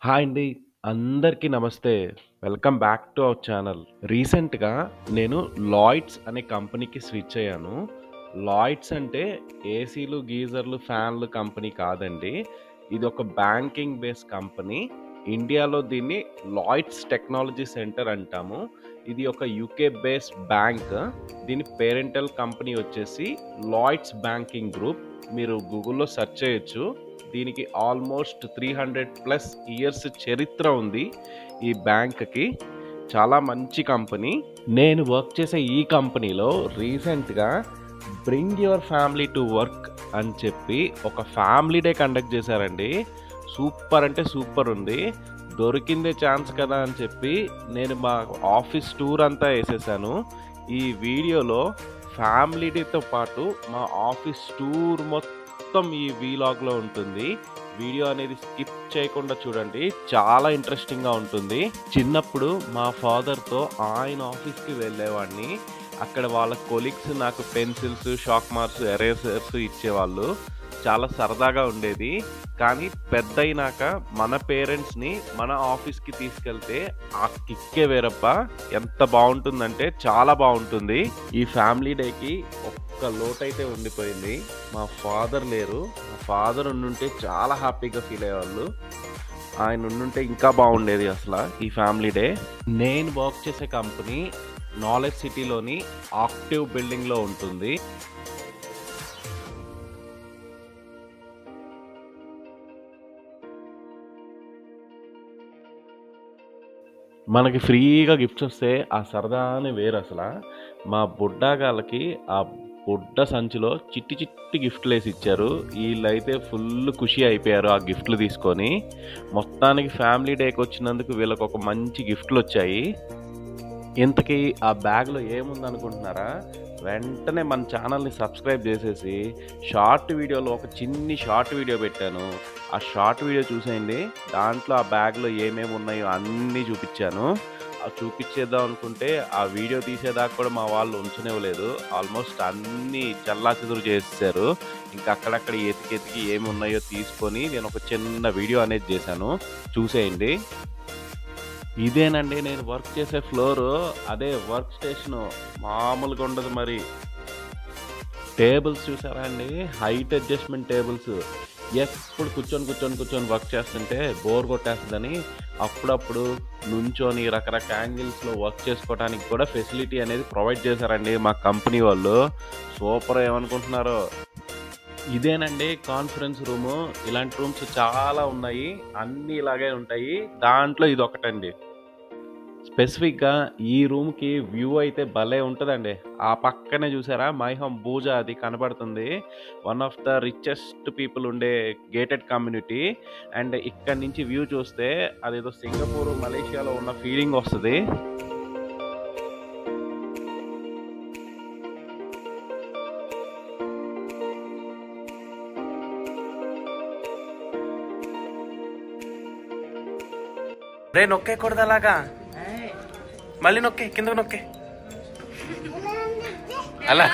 Hi అండి. అందరికీ నమస్తే. Welcome back to our channel. రీసెంట్‌గా నేను లాయిడ్స్ అనే కంపెనీకి స్విచ్ అయ్యాను. లాయిడ్స్ అంటే ఏసీలు, గీజర్లు, ఫ్యాన్లు కంపెనీ కాదండి. ఇది ఒక బ్యాంకింగ్ బేస్ కంపెనీ. ఇండియాలో దీన్ని లాయిడ్స్ టెక్నాలజీ సెంటర్ అంటాము. ఇది ఒక యూకే బేస్డ్ బ్యాంక్. దీని పేరెంటల్ కంపెనీ వచ్చేసి లాయిడ్స్ బ్యాంకింగ్ గ్రూప్. మీరు గూగుల్‌లో సెర్చ్ చేయొచ్చు. దీనికి ఆల్మోస్ట్ 300+ ఇయర్స్ చరిత్ర ఉంది ఈ బ్యాంక్‌కి. చాలా మంచి కంపెనీ. నేను వర్క్ చేసే ఈ కంపెనీలో రీసెంట్‌గా bring your family to work అని చెప్పి ఒక ఫ్యామిలీ డే కండక్ట్ చేశారండి. సూపర్ అంటే సూపర్ ఉంది. దొరికిందే ఛాన్స్ కదా అని చెప్పి నేను మా ఆఫీస్ టూర్ అంతా ఏసేసాను. ఈ వీడియోలో ఫ్యామిలీ డేతో పాటు మా ఆఫీస్ టూర్ మొత్తం ఈ వీలాగ్‌లో ఉంటుంది. వీడియో అనేది స్కిప్ చేయకుండా చూడండి. చాలా ఇంట్రెస్టింగ్‌గా ఉంటుంది. చిన్నప్పుడు మా ఫాదర్‌తో ఆయన ఆఫీస్‌కి వెళ్ళేవాడిని. అక్కడ వాళ్ళ కొలీగ్స్ నాకు పెన్సిల్స్, షార్ప్ మార్క్స్, ఎరేజర్స్ ఇచ్చేవాళ్ళు. చాలా సరదాగా ఉండేది. కానీ పెద్దయినాక మన పేరెంట్స్‌ని మన ఆఫీస్‌కి తీసుకెళ్తే ఆ కిక్కే వేరబ్బా! ఎంత బావుంటుందంటే చాలా బావుంటుంది. ఈ ఫ్యామిలీ డేకి ఒక్క లోటైతే ఉండిపోయింది. మా ఫాదర్ లేరు. మా ఫాదర్ ఉండుంటే చాలా హ్యాపీగా ఫీల్ అయ్యేవాళ్ళు. ఆయన ఉండుంటే ఇంకా బాగుండేది అసల ఈ ఫ్యామిలీ డే. నేను వర్క్ చేసే కంపెనీ నాలెడ్జ్ సిటీలోని ఆక్టివ్ బిల్డింగ్‌లో ఉంటుంది. మనకి ఫ్రీగా గిఫ్ట్స్ వస్తే ఆ సరదానే వేరసల. మా బుడ్డాగాళ్ళకి ఆ బుడ్డ సంచిలో చిట్టి చిట్టి గిఫ్ట్‌లేసి ఇచ్చారు. ఈళ్ళైతే ఫుల్ ఖుషి అయిపోయారు ఆ గిఫ్ట్‌లు తీసుకొని. మొత్తానికి ఫ్యామిలీ డేకొచ్చినందుకు వీళ్ళకొక మంచి గిఫ్ట్‌లొచ్చాయి. ఇంతకీ ఆ బ్యాగ్‌లో ఏముందనుకుంటున్నారా? వెంటనే మన ఛానల్‌ని సబ్స్క్రైబ్ చేసేసి షార్ట్ వీడియోలో ఒక చిన్ని షార్ట్ వీడియో పెట్టాను. ఆ షార్ట్ వీడియో చూసేయండి. దాంట్లో ఆ బ్యాగ్‌లో ఏమేమి ఉన్నాయో అన్నీ చూపిచ్చాను. చూపిచ్చేద్దాం అనుకుంటే ఆ వీడియో తీసేదాకా కూడా మా వాళ్ళు ఉంచనివ్వలేదు. ఆల్మోస్ట్ అన్నీ చెల్లాచెదురు చేసేసారు. ఇంకా అక్కడక్కడ ఎతికి ఏమున్నాయో తీసుకొని నేను ఒక చిన్న వీడియో అనేది చేశాను. చూసేయండి. ఇదేనండి నేను వర్క్ చేసే ఫ్లోరు. అదే వర్క్ స్టేషను. మామూలుగా ఉండదు మరి. టేబుల్స్ చూసారా అండి? Height adjustment tables. ఎప్పుడు కూర్చొని వర్క్ చేస్తుంటే బోర్ కొట్టేస్తదని అప్పుడప్పుడు నుంచొని రకరకాల యాంగిల్స్‌లో వర్క్ చేసుకోవడానికి కూడా ఫెసిలిటీ అనేది ప్రొవైడ్ చేశారండి మా కంపెనీ వాళ్ళు. సూపర్ ఏమనుకుంటున్నారో. ఇదేనండి కాన్ఫరెన్స్ రూము. ఇలాంటి రూమ్స్ చాలా ఉన్నాయి. అన్నీ ఇలాగే ఉంటాయి. దాంట్లో ఇదొకటండి. స్పెసిఫిక్‌గా ఈ రూమ్‌కి వ్యూ అయితే భలే ఉంటదండి. ఆ పక్కనే చూసారా మైహామ్ బూజా అది కనబడుతుంది. One of the richest people ఉండే గేటెడ్ కమ్యూనిటీ. అండ్ ఇక్కడి నుంచి వ్యూ చూస్తే అదేదో సింగపూర్, మలేషియాలో ఉన్న ఫీలింగ్ వస్తది. రే నొక్కే కొడదలాగా మళ్ళీ నొక్కే కిందకు నొక్కే అలా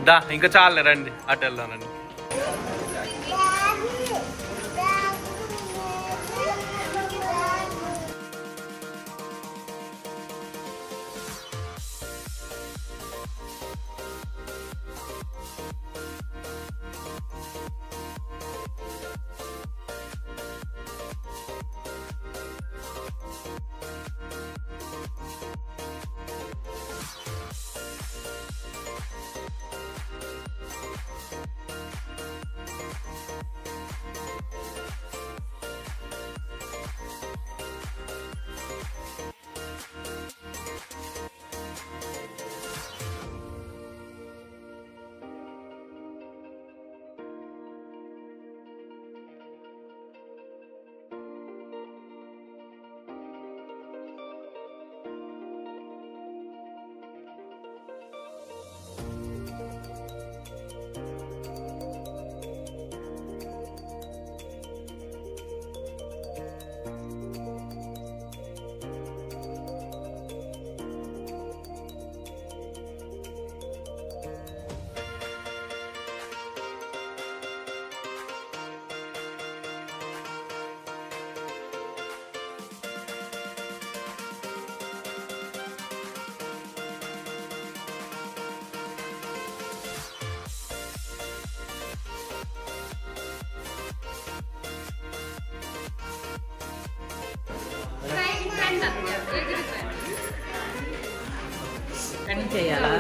దా ఇంకా చాలే రండి అటు వెళ్దానండి. జాయిన్ చేయాలా?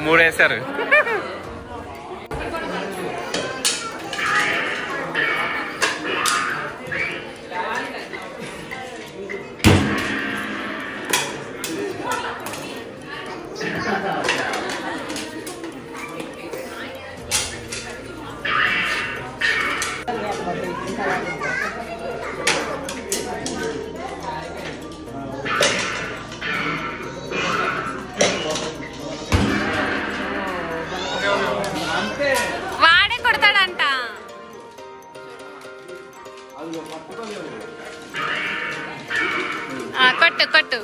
మూడేశారు. వాడే కొడతాడంట. కొట్టు కొట్టు.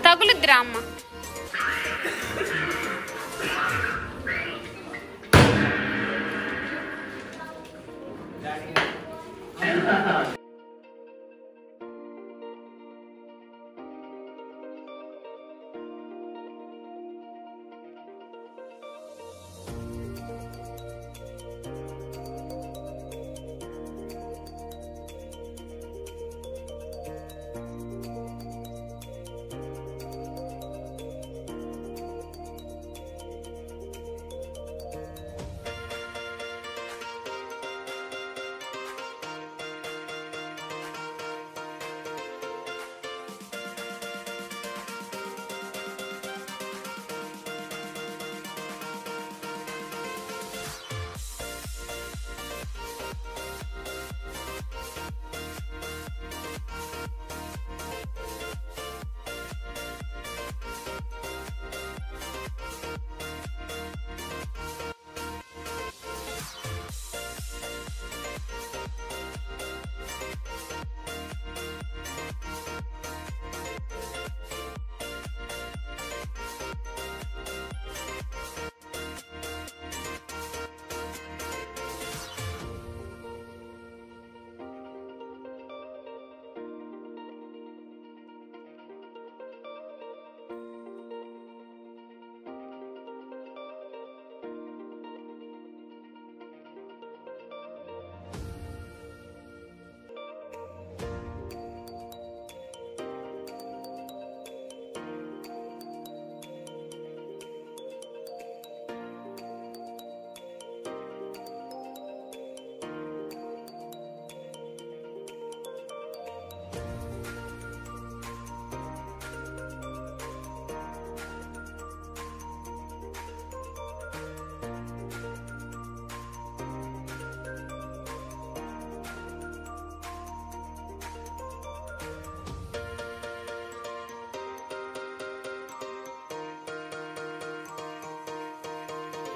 తగులుద్దిరా అమ్మ.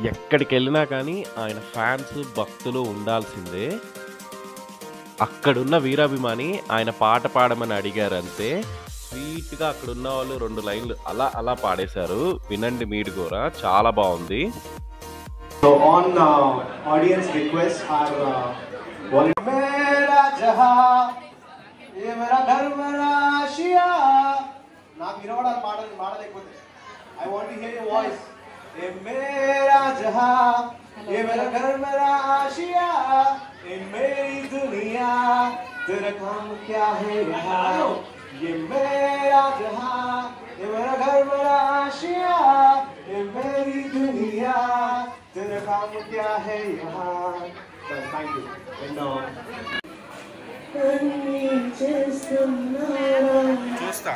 ఎక్కడికి వెళ్ళినా కానీ ఆయన ఫ్యాన్స్ భక్తులు ఉండాల్సిందే. అక్కడున్న వీరాభిమాని ఆయన పాట పాడమని అడిగారంతే, స్వీట్గా అక్కడున్న వాళ్ళు 2 లైన్లు అలా అలా పాడేశారు. వినండి మీరు కూడా, చాలా బాగుంది. So on audience request our मेरा जहां ये मेरा घर मेरा आशिया నాకు వినవడాలి మాడలేకపోతే I want to hear your voice. ये मेरा जहां ये मेरा घर मेरा आशिया ये मेरी दुनिया तेरा काम क्या है यहाँ ये मेरा जहां ये मेरा घर मेरा आशिया ये मेरी दुनिया तेरा काम क्या है यहाँ. Thank you. And చూస్తా.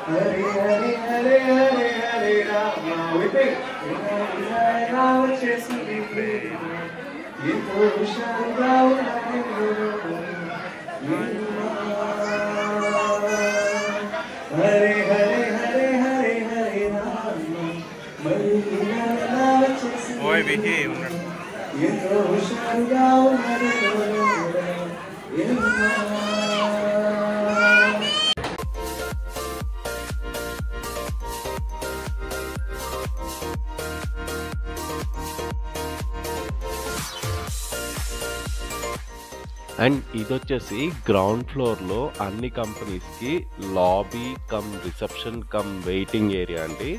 Hare Hare Hare Hare Hare Rama whipping. ఇలా వచ్చేసింది ప్రేమ, ఎంతో హుషారుగా ఉన్నది హరే హరే హరే హరే హరే రామ, మళ్ళీ ఇలా వచ్చేసింది ఓయ్ విహి ఉన్నాడు. ఎంతో హుషారుగా ఉన్నది అండ్ ఇది వచ్చేసి గ్రౌండ్ ఫ్లోర్లో అన్ని కంపెనీస్కి lobby cum reception cum waiting area అండి.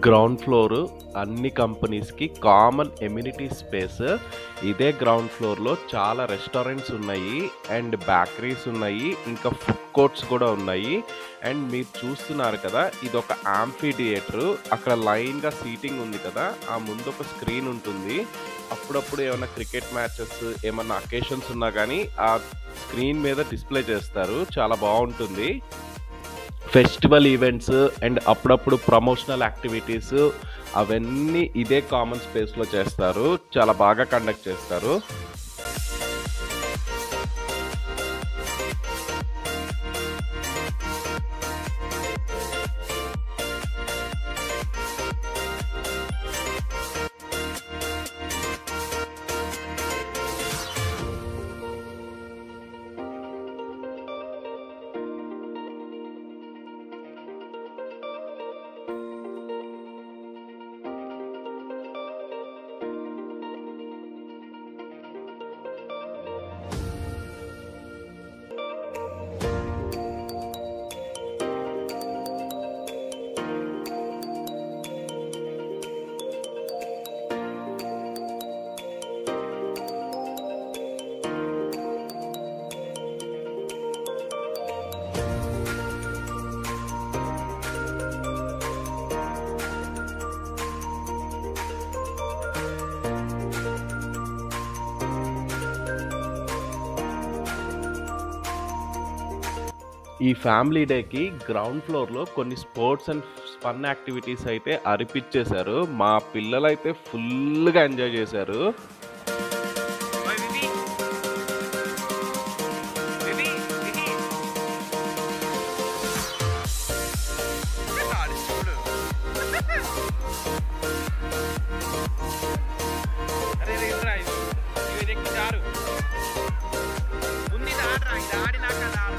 గ్రౌండ్ ఫ్లోర్ అన్ని కంపెనీస్కి కామన్ ఎమ్యూనిటీ స్పేస్. ఇదే గ్రౌండ్ ఫ్లోర్లో చాలా రెస్టారెంట్స్ ఉన్నాయి అండ్ బేకరీస్ ఉన్నాయి, ఇంకా ఫుడ్ కోర్ట్స్ కూడా ఉన్నాయి. అండ్ మీరు చూస్తున్నారు కదా, ఇది ఒక యాంఫీ థియేటర్. అక్కడ లైన్గా సీటింగ్ ఉంది కదా, ఆ ముందు ఒక స్క్రీన్ ఉంటుంది. అప్పుడప్పుడు ఏమైనా క్రికెట్ మ్యాచెస్ ఏమన్నా అకేషన్స్ ఉన్నా కానీ ఆ స్క్రీన్ మీద డిస్ప్లే చేస్తారు. చాలా బాగుంటుంది. ఫెస్టివల్ ఈవెంట్స్ అండ్ అప్పుడప్పుడు ప్రమోషనల్ యాక్టివిటీస్ అవన్నీ ఇదే కామన్ స్పేస్లో చేస్తారు. చాలా బాగా కండక్ట్ చేస్తారు. ఈ ఫ్యామిలీ డేకి గ్రౌండ్ ఫ్లోర్లో కొన్ని స్పోర్ట్స్ అండ్ ఫన్ యాక్టివిటీస్ అయితే అరిపించేశారు. మా పిల్లలు అయితే ఫుల్గా ఎంజాయ్ చేశారు. ఓయ్ విహి విహి విహి చూడు. అరే రే ఇంద్రా ఇది ఎక్కి చారు ఉంది. ఆడరా, ఇది ఆడి నాకు అది ఆడు.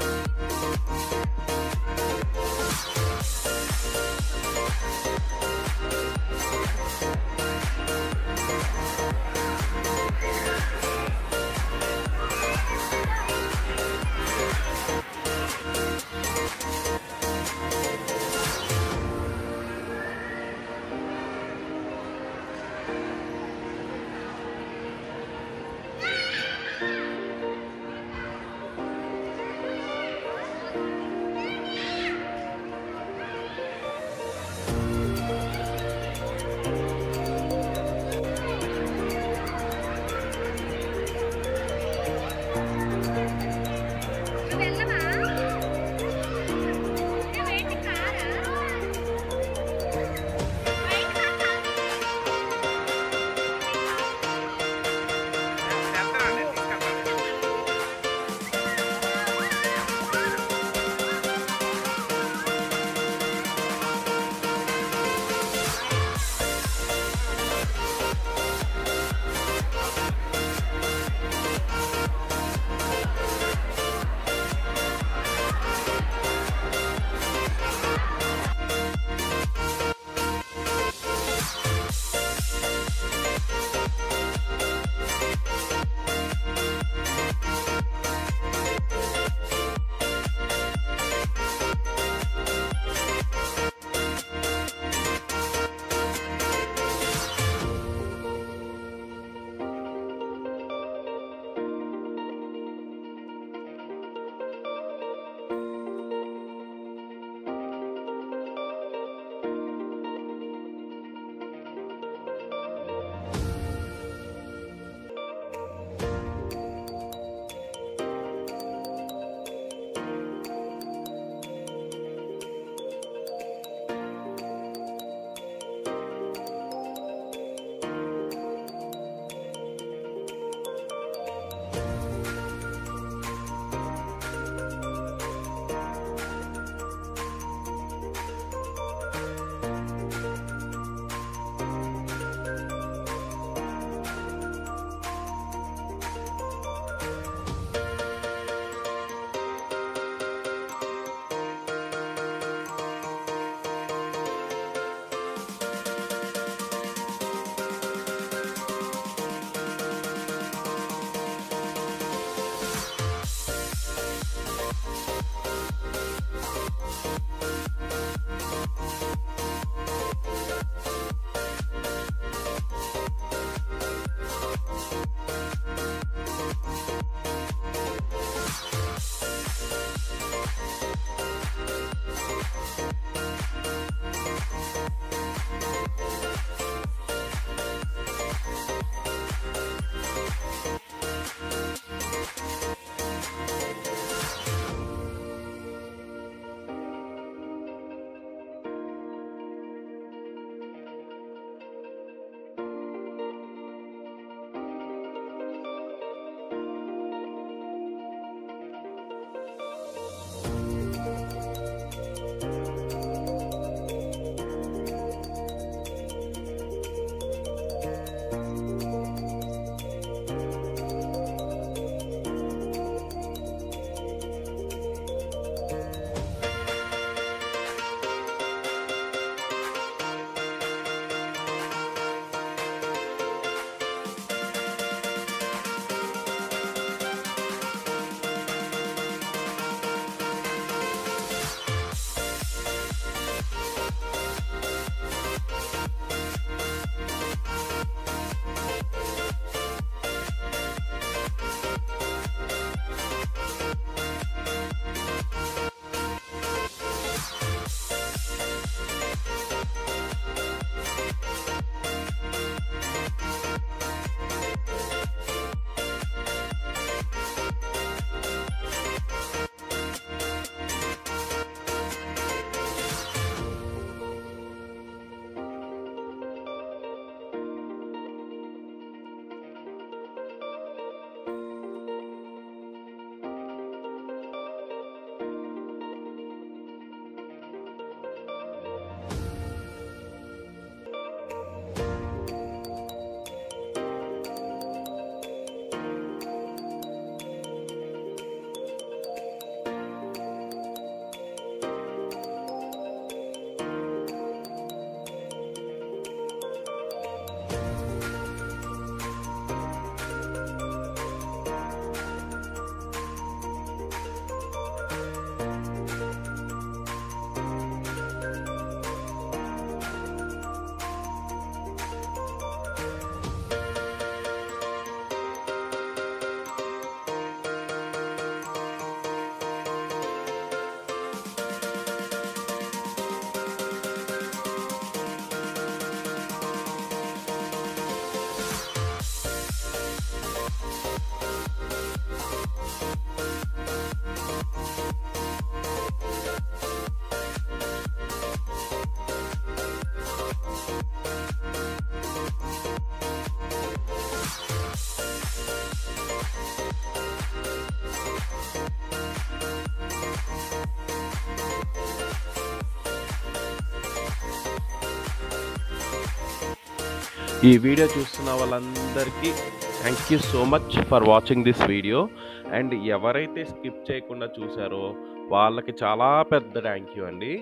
ఈ వీడియో చూస్తున్న వాళ్ళందరికీ thank you so much for watching this video. And ఎవరైతే స్కిప్ చేయకుండా చూసారో వాళ్ళకి చాలా పెద్ద థ్యాంక్ యూ అండి.